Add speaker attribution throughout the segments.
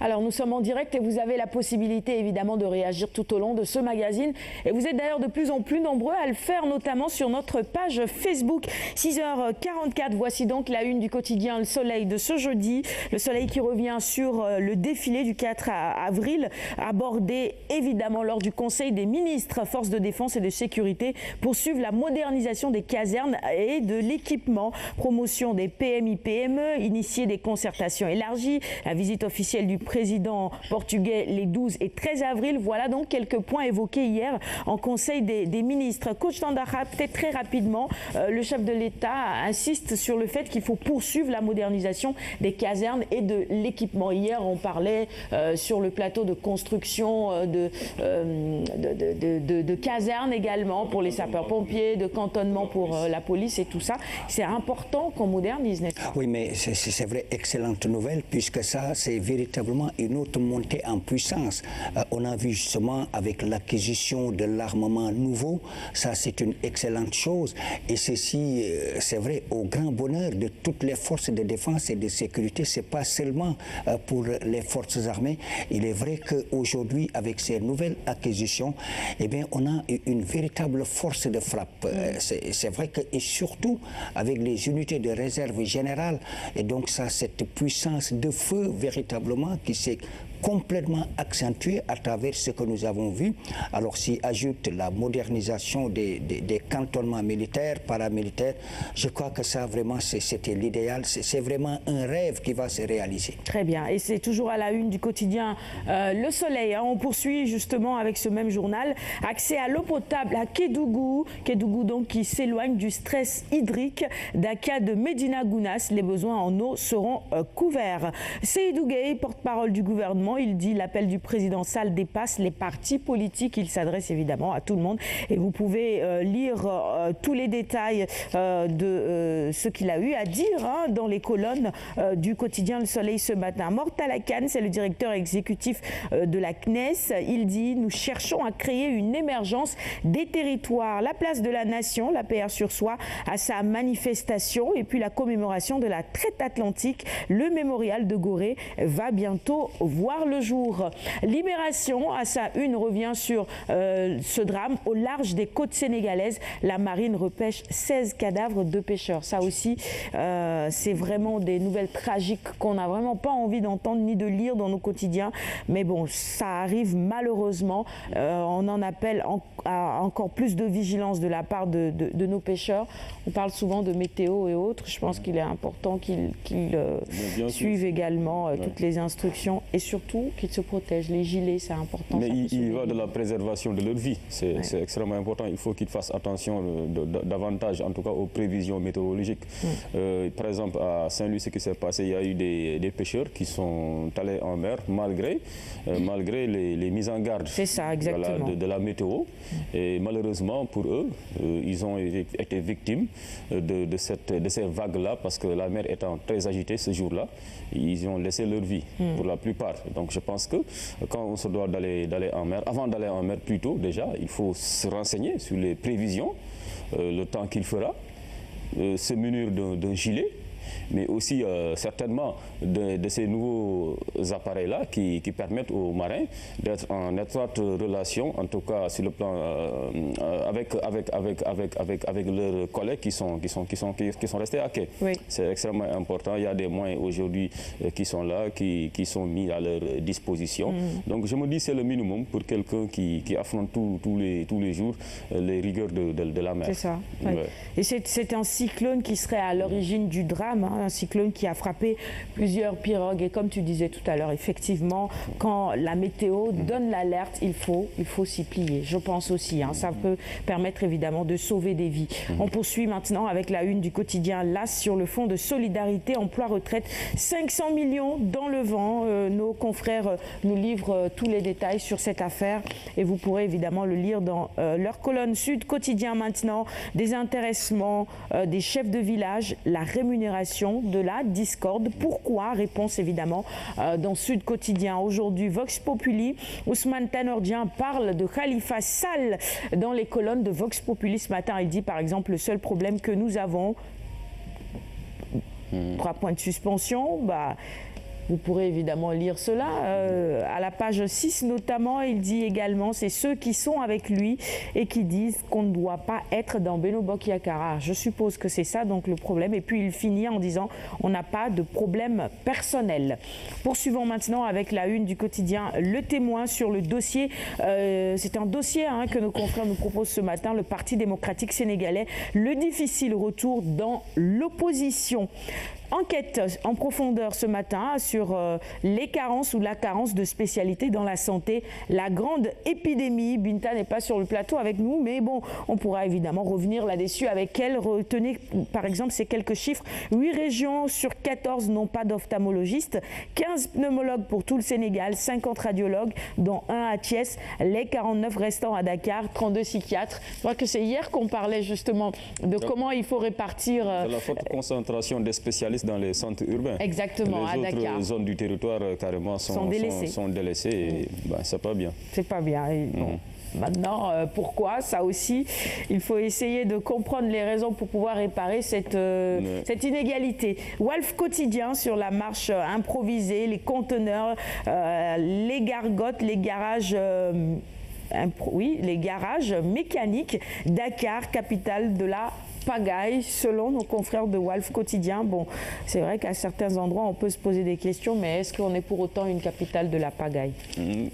Speaker 1: Alors nous sommes en direct et vous avez la possibilité évidemment de réagir tout au long de ce magazine. Et vous êtes d'ailleurs de plus en plus nombreux à le faire, notamment sur notre page Facebook. 6h44, voici donc la une du quotidien Le Soleil de ce jeudi. Le Soleil qui revient sur le défilé du 4 avril, abordé évidemment lors du Conseil des ministres. Forces de défense et de sécurité poursuivent la modernisation des casernes et de l'équipement. Promotion des PMI-PME, initier des concertations élargies, la visite officielle du président portugais les 12 et 13 avril. Voilà donc quelques points évoqués hier en Conseil des ministres. Coach Tandara, peut-être très rapidement, le chef de l'État insiste sur le fait qu'il faut poursuivre la modernisation des casernes et de l'équipement. Hier, on parlait sur le plateau de construction de casernes également pour les sapeurs-pompiers, de cantonnement pour la police et tout ça. C'est important qu'on modernise, n'est-ce pas?
Speaker 2: Oui, mais c'est vrai, excellente nouvelle, puisque ça, c'est véritablement une autre montée en puissance. On a vu justement avec l'acquisition de l'armement nouveau, ça c'est une excellente chose. Et ceci, c'est vrai, au grand bonheur de toutes les forces de défense et de sécurité. C'est pas seulement pour les forces armées. Il est vrai qu'aujourd'hui, avec ces nouvelles acquisitions, eh bien, on a une véritable force de frappe. C'est vrai que, et surtout avec les unités de réserve générale, et donc ça, cette puissance de feu véritablement qui s'est complètement accentuée à travers ce que nous avons vu. Alors s'y ajoute la modernisation des cantonnements militaires, paramilitaires, je crois que ça vraiment c'était l'idéal, c'est vraiment un rêve qui va se réaliser.
Speaker 1: Très bien, et c'est toujours à la une du quotidien Le Soleil, hein. On poursuit justement avec ce même journal, accès à l'eau potable à Kédougou donc qui s'éloigne du stress hydrique. Dakar de Medina Gounass, les besoins en eau seront couverts. Seydou Gueye, porte-parole du gouvernement, il dit l'appel du président Sall dépasse les partis politiques. Il s'adresse évidemment à tout le monde et vous pouvez lire tous les détails de ce qu'il a eu à dire dans les colonnes du quotidien Le Soleil ce matin. Mortala Kane, c'est le directeur exécutif de la CNES. Il dit nous cherchons à créer une émergence des territoires. La place de la nation, la PR sur soi, à sa manifestation et puis la commémoration de la traite atlantique. Le mémorial de Gorée va bientôt voir le jour. Libération, à sa une, revient sur ce drame au large des côtes sénégalaises. La marine repêche 16 cadavres de pêcheurs. Ça aussi, c'est vraiment des nouvelles tragiques qu'on n'a vraiment pas envie d'entendre ni de lire dans nos quotidiens. Mais bon, ça arrive malheureusement. On en appelle à encore plus de vigilance de la part de nos pêcheurs. On parle souvent de météo et autres. Je pense qu'il est important qu'ils suivent également toutes les instructions et surtout qu'ils se protègent. Les gilets, c'est important.
Speaker 3: Mais il va de la préservation de leur vie. C'est extrêmement important. Il faut qu'ils fassent attention davantage, en tout cas, aux prévisions météorologiques. Par exemple, à Saint-Louis, ce qui s'est passé, il y a eu des pêcheurs qui sont allés en mer malgré les mises en garde de la météo. Et malheureusement, pour eux, ils ont été victimes de ces vagues-là parce que la mer étant très agitée ce jour-là, ils ont laissé leur vie pour la plupart. Donc je pense que quand on se doit d'aller en mer, avant d'aller en mer plutôt déjà, il faut se renseigner sur les prévisions, le temps qu'il fera, se munir d'un gilet, mais aussi certainement de ces nouveaux appareils-là qui permettent aux marins d'être en étroite relation, en tout cas sur le plan avec leurs collègues qui sont restés à quai. Oui. C'est extrêmement important. Il y a des moyens aujourd'hui qui sont là, qui sont mis à leur disposition. Donc je me dis c'est le minimum pour quelqu'un qui affronte tous les jours les rigueurs de la mer.
Speaker 1: C'est ça. Oui. Ouais. Et c'est un cyclone qui serait à l'origine du drame. Un cyclone qui a frappé plusieurs pirogues et comme tu disais tout à l'heure, effectivement, quand la météo donne l'alerte, il faut s'y plier. Je pense aussi, ça peut permettre évidemment de sauver des vies. On poursuit maintenant avec la une du quotidien LAS sur le fonds de solidarité emploi-retraite. 500 millions dans le vent. Nos confrères nous livrent tous les détails sur cette affaire et vous pourrez évidemment le lire dans leur colonne Sud Quotidien maintenant. Désintéressements des chefs de village, la rémunération de la discorde. Pourquoi? Réponse évidemment dans Sud Quotidien. Aujourd'hui, Vox Populi, Ousmane Tanordien parle de Khalifa Sall dans les colonnes de Vox Populi ce matin. Il dit par exemple le seul problème que nous avons, 3 points de suspension, Vous pourrez évidemment lire cela. À la page 6 notamment, il dit également, c'est ceux qui sont avec lui et qui disent qu'on ne doit pas être dans Benno Bokk Yakaar. Je suppose que c'est ça donc le problème. Et puis il finit en disant, on n'a pas de problème personnel. Poursuivons maintenant avec la une du quotidien Le Témoin sur le dossier. C'est un dossier que nos confrères nous proposent ce matin, le Parti démocratique sénégalais, le difficile retour dans l'opposition. Enquête en profondeur ce matin sur les carences ou la carence de spécialités dans la santé. La grande épidémie. Binta n'est pas sur le plateau avec nous, mais bon, on pourra évidemment revenir là-dessus avec elle. Retenez par exemple ces quelques chiffres. 8 régions sur 14 n'ont pas d'ophtalmologiste. 15 pneumologues pour tout le Sénégal, 50 radiologues, dont 1 à Thiès, les 49 restants à Dakar, 32 psychiatres. Je crois que c'est hier qu'on parlait justement de comment il faut répartir...
Speaker 3: de la forte concentration des spécialistes dans les centres urbains.
Speaker 1: Exactement, à Dakar.
Speaker 3: Les autres zones du territoire carrément sont délaissées et c'est pas bien.
Speaker 1: C'est pas bien. Et bon. Maintenant, pourquoi? Ça aussi, il faut essayer de comprendre les raisons pour pouvoir réparer cette inégalité. Walf Quotidien sur la marche improvisée, les conteneurs, les gargotes, les garages... les garages mécaniques. Dakar, capitale de la pagaille, selon nos confrères de Walf Quotidien. Bon, c'est vrai qu'à certains endroits, on peut se poser des questions, mais est-ce qu'on est pour autant une capitale de la pagaille? Bon,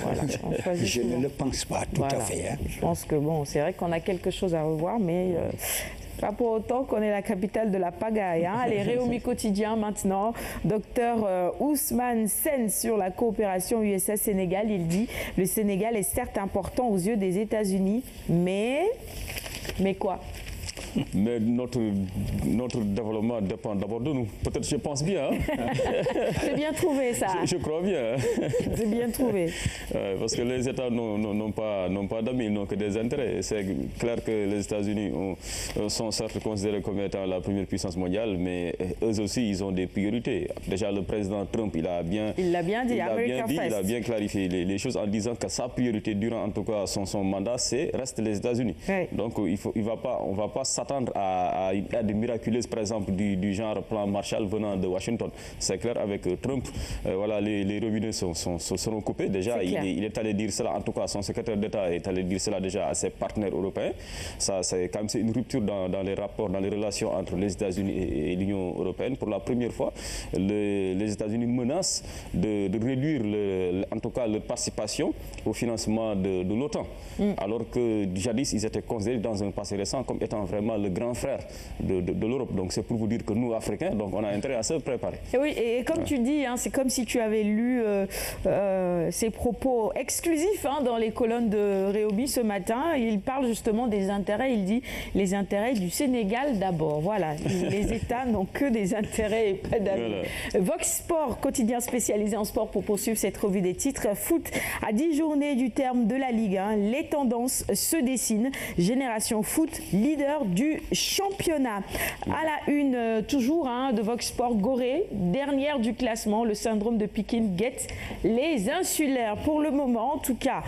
Speaker 1: voilà,
Speaker 2: je ne le pense pas tout à fait.
Speaker 1: Je pense que bon, c'est vrai qu'on a quelque chose à revoir, mais... pas pour autant qu'on est la capitale de la pagaille. Allez, Réumi Quotidien maintenant. Docteur Ousmane Sen sur la coopération USA-Sénégal. Il dit « Le Sénégal est certes important aux yeux des États-Unis, mais quoi ?»
Speaker 3: Mais notre développement dépend d'abord de nous. Peut-être, je pense bien.
Speaker 1: C'est bien trouvé, ça.
Speaker 3: Je crois bien.
Speaker 1: C'est bien trouvé.
Speaker 3: Parce que les États n'ont pas d'amis, ils n'ont que des intérêts. C'est clair que les États-Unis sont certes considérés comme étant la première puissance mondiale, mais eux aussi, ils ont des priorités. Déjà, le président Trump, il a bien clarifié les choses en disant que sa priorité durant, en tout cas, son mandat, reste les États-Unis. Oui. Donc, on ne va pas s'attendre à une aide miraculeuse, par exemple, du genre plan Marshall venant de Washington. C'est clair, avec Trump, voilà, les robinets seront coupés. Déjà, il est allé dire cela, en tout cas, son secrétaire d'État est allé dire cela déjà à ses partenaires européens. Ça, c'est quand même une rupture dans les rapports, dans les relations entre les États-Unis et l'Union européenne. Pour la première fois, les États-Unis menacent de réduire, en tout cas, leur participation au financement de l'OTAN. Alors que jadis, ils étaient considérés dans un passé récent comme étant vraiment le grand frère de l'Europe. Donc c'est pour vous dire que nous, Africains, donc on a intérêt à se préparer.
Speaker 1: Et oui, et comme tu dis, c'est comme si tu avais lu ces propos exclusifs dans les colonnes de Réumi ce matin. Il parle justement des intérêts, il dit les intérêts du Sénégal d'abord. Voilà, les États n'ont que des intérêts et pas d'amis. Voilà. Vox Sport, quotidien spécialisé en sport pour poursuivre cette revue des titres. Foot, à 10 journées du terme de la Ligue 1, les tendances se dessinent. Génération Foot, leader du championnat. À la une, toujours de Vox Sport, Gorée, dernière du classement. Le syndrome de Pékin guette les insulaires. Pour le moment, en tout cas,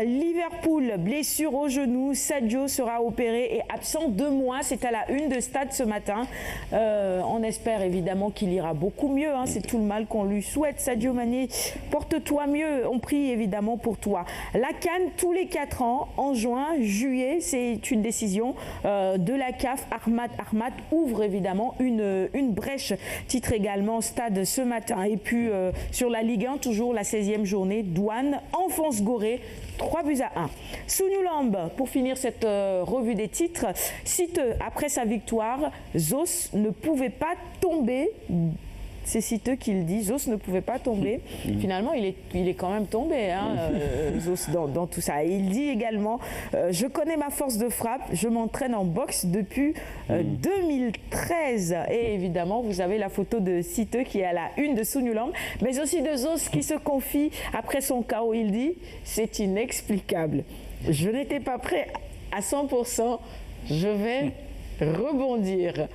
Speaker 1: Liverpool, blessure au genou. Sadio sera opéré et absent 2 mois. C'est à la une de Stade ce matin. On espère évidemment qu'il ira beaucoup mieux. C'est tout le mal qu'on lui souhaite. Sadio Mané, porte-toi mieux. On prie évidemment pour toi. La CAN, tous les 4 ans, en juin, juillet, c'est une décision de la CAF. Ahmad ouvre évidemment une brèche. Titre également Stade ce matin. Et puis sur la Ligue 1, toujours la 16e journée, Douane enfonce Gorée 3-1. Sounoulambe, pour finir cette revue des titres, cite après sa victoire, Zos ne pouvait pas tomber. C'est Citeux qui le dit, Zos ne pouvait pas tomber. Finalement, il est quand même tombé, Zos, dans tout ça. Et il dit également, je connais ma force de frappe, je m'entraîne en boxe depuis 2013. Et évidemment, vous avez la photo de Citeux qui est à la une de Sounoulambe, mais aussi de Zos qui se confie après son KO. Il dit, c'est inexplicable. Je n'étais pas prêt à 100%, je vais rebondir.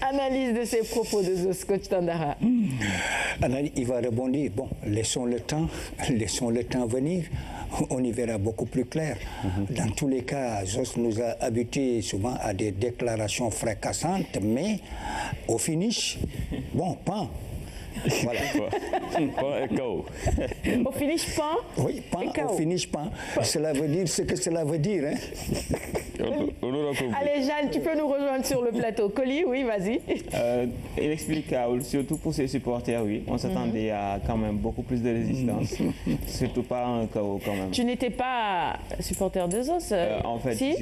Speaker 1: Analyse de ces propos de Zos, coach Tandara.
Speaker 2: Il va rebondir. Bon, laissons le temps venir. On y verra beaucoup plus clair. Dans tous les cas, Zos nous a habitués souvent à des déclarations fracassantes, mais au finish, bon, pan. Voilà.
Speaker 3: Pan et KO.
Speaker 1: Au finish, pan.
Speaker 2: Oui, pan, au finish, pan. Cela veut dire ce que cela veut dire. Hein.
Speaker 1: Allez, Jeanne, tu peux nous rejoindre sur le plateau. Coly, oui, vas-y.
Speaker 4: Inexplicable, surtout pour ses supporters, oui. On s'attendait à quand même beaucoup plus de résistance. Surtout pas un KO quand même.
Speaker 1: Tu n'étais pas supporter de Zos
Speaker 4: En fait,
Speaker 1: si?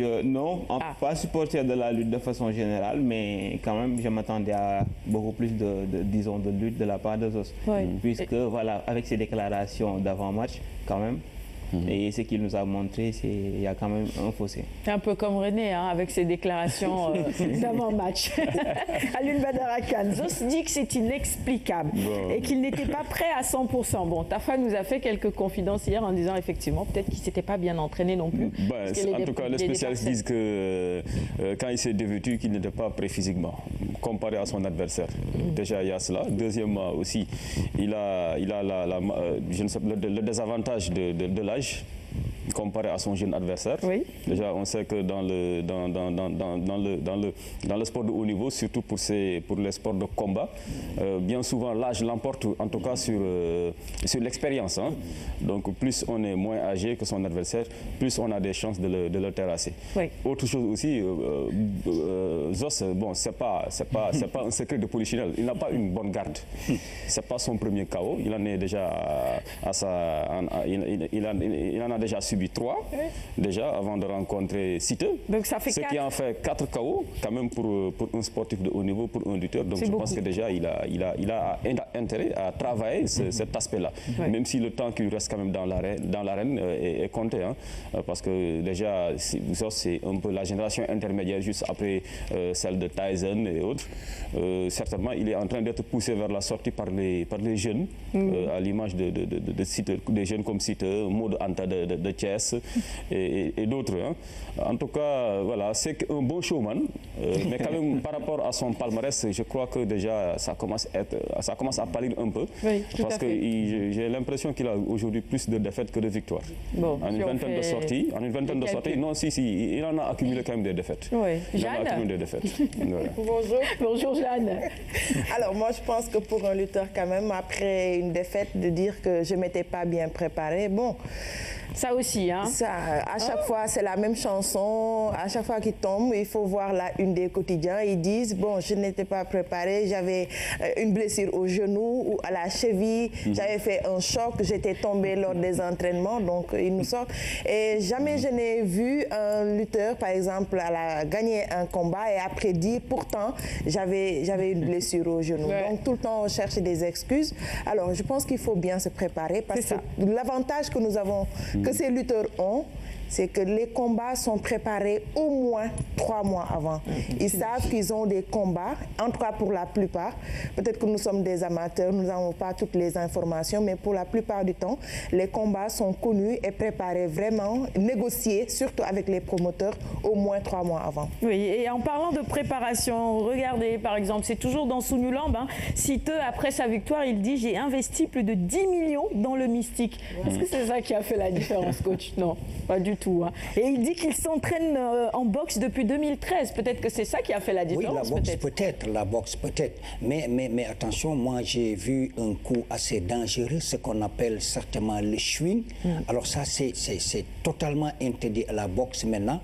Speaker 4: Pas supporter de la lutte de façon générale, mais quand même, je m'attendais à beaucoup plus disons, de lutte de la part de Zos.
Speaker 1: Oui.
Speaker 4: Puisque, voilà, avec ses déclarations d'avant-match, quand même, et ce qu'il nous a montré, il y a quand même un fossé.
Speaker 1: Un peu comme René, hein, avec ses déclarations d'avant-match. Alioune Badara Kane, Zos dit que c'est inexplicable et qu'il n'était pas prêt à 100%. Bon, Tafa nous a fait quelques confidences hier en disant effectivement peut-être qu'il ne s'était pas bien entraîné non plus.
Speaker 3: En tout cas, les spécialistes disent que quand il s'est dévêtu, qu'il n'était pas prêt physiquement, comparé à son adversaire. Déjà, il y a cela. Deuxièmement aussi, il a le désavantage de l'âge comparé à son jeune adversaire.
Speaker 1: Oui.
Speaker 3: Déjà, on sait que dans le sport de haut niveau, surtout pour les sports de combat, bien souvent l'âge l'emporte, en tout cas sur l'expérience. Hein. Donc plus on est moins âgé que son adversaire, plus on a des chances de le terrasser.
Speaker 1: Oui.
Speaker 3: Autre chose aussi, Zos, bon, c'est pas un secret de polichinelle. Il n'a pas une bonne garde. C'est pas son premier KO. Il en est déjà il en a déjà subi 3 déjà avant de rencontrer Siteu.
Speaker 1: Donc ça fait
Speaker 3: ce
Speaker 1: 4.
Speaker 3: qui en fait 4 KO quand même pour un sportif de haut niveau, pour un lutteur. Donc je pense que déjà il a intérêt à travailler cet aspect-là.
Speaker 1: Oui.
Speaker 3: Même si le temps qu'il reste quand même dans l'arène est compté. Hein, parce que déjà c'est un peu la génération intermédiaire juste après celle de Tyson et autres. Certainement il est en train d'être poussé vers la sortie par les jeunes, à l'image des jeunes comme Siteu, Modou Anta de Thiès et d'autres. Hein. En tout cas, voilà, c'est un bon showman, mais quand même par rapport à son palmarès, je crois que déjà ça commence à pâlir un peu,
Speaker 1: oui,
Speaker 3: parce que j'ai l'impression qu'il a aujourd'hui plus de défaites que de victoires.
Speaker 1: Bon,
Speaker 3: en une vingtaine de sorties, non, il en a accumulé quand même des défaites.
Speaker 1: Oui.
Speaker 3: Il en a accumulé des défaites. Voilà.
Speaker 1: Bonjour Jeanne.
Speaker 5: Alors moi je pense que pour un lutteur quand même, après une défaite, de dire que je ne m'étais pas bien préparé, bon...
Speaker 1: Ça aussi, hein?
Speaker 5: Ça, à chaque fois, c'est la même chanson. À chaque fois qu'il tombe, il faut voir la une des quotidiens. Ils disent, bon, je n'étais pas préparé, j'avais une blessure au genou ou à la cheville, j'avais fait un choc, j'étais tombé lors des entraînements, donc ils nous sortent. Et jamais je n'ai vu un lutteur, par exemple, gagner un combat et après dire, pourtant, j'avais une blessure au genou.
Speaker 1: Ouais.
Speaker 5: Donc tout le temps, on cherche des excuses. Alors, je pense qu'il faut bien se préparer parce que l'avantage que nous avons, que ces lutteurs ont, c'est que les combats sont préparés au moins 3 mois avant. Ils savent qu'ils ont des combats, en tout cas pour la plupart. Peut-être que nous sommes des amateurs, nous n'avons pas toutes les informations, mais pour la plupart du temps, les combats sont connus et préparés vraiment, négociés, surtout avec les promoteurs, au moins 3 mois avant.
Speaker 1: Oui, et en parlant de préparation, regardez par exemple, c'est toujours dans Sounoulambe, hein, Siteu, après sa victoire, il dit « J'ai investi plus de 10 millions dans le mystique ». Est-ce que c'est ça qui a fait la différence, coach? Non, pas du tout. Hein. Et il dit qu'il s'entraîne en boxe depuis 2013. Peut-être que c'est ça qui a fait la différence.
Speaker 2: Oui, la boxe peut-être. Mais attention, moi j'ai vu un coup assez dangereux, ce qu'on appelle certainement le swing. Alors ça, c'est totalement interdit à la boxe maintenant.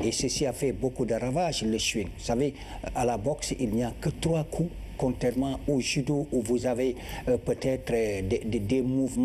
Speaker 2: Et ceci a fait beaucoup de ravages, le swing. Vous savez, à la boxe, il n'y a que 3 coups, contrairement au judo où vous avez peut-être des mouvements